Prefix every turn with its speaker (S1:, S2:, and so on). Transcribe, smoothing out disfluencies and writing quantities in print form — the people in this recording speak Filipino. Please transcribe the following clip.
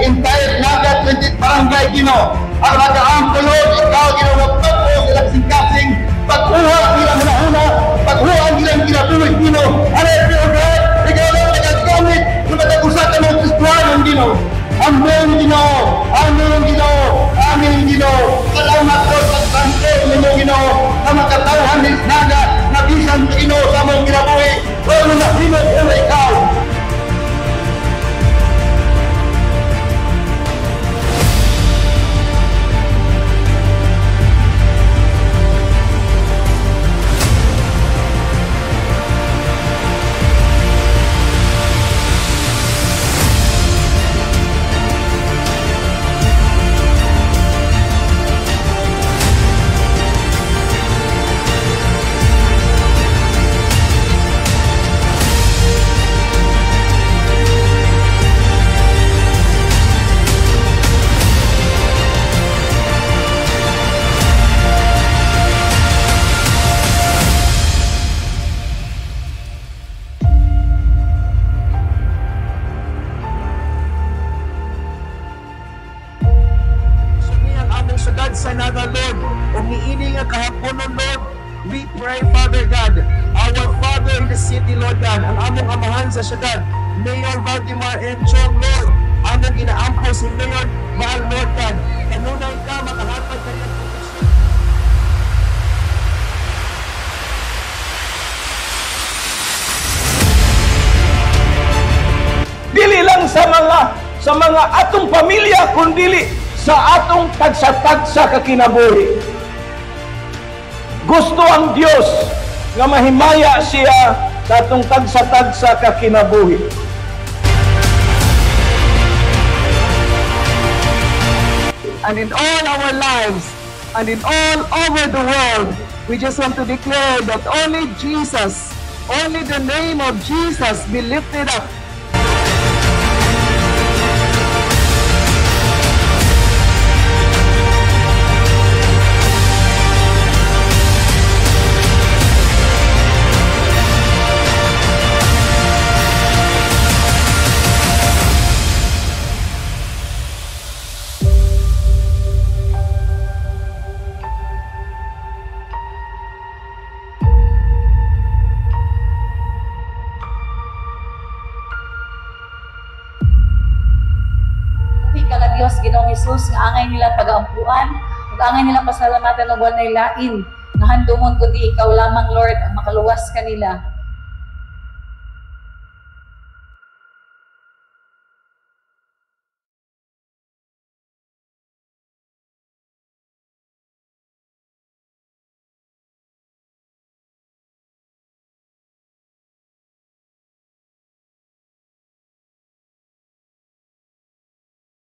S1: entire Naga 20 Barangay Ginoo. Ang nagaampo Lord, ikaw ginawagpag ko silang singkasing pagkuha nilang una-una, pagkuha nilang kinabuhi Ginoo. Hallelujah, God, ikaw lang nagagamit na matag-usakan ng Kristuhanon Ginoo. Amen Ginoo, amen Ginoo, amen Ginoo. Salamat Lord pagtangko ninyo Ginoo na makatawhan ni Naga na bisan sa Ginoo sa among kinabuhi. Lord, nahimod na ikaw.
S2: Sugad sa Naga, Lord, umiining ang kahaponon, Lord. We pray, Father God, our Father in the city, Lord God, ang among amahan sa syudad, Mayor Valdemar M. Chong, Lord, among ginaampaw si Mayor Val, Lord God, kanunay ka makahatag ka ng proteksyon.
S3: Dili lang sa mga atong pamilya, kundi sa atong tagsa-tagsa ka kinabuhi. Gusto ang Dios nga mahimaya siya sa atong tagsa-tagsa ka kinabuhi.
S2: And in all our lives, and in all over the world, we just want to declare that only Jesus, only the name of Jesus be lifted up.
S4: Ka Dios Ginoong Hesus nga angay nila pag-aampuan, ug angay nila pasalamatan og walay lain nga handumon kundi ikaw lamang Lord ang makaluwas kanila.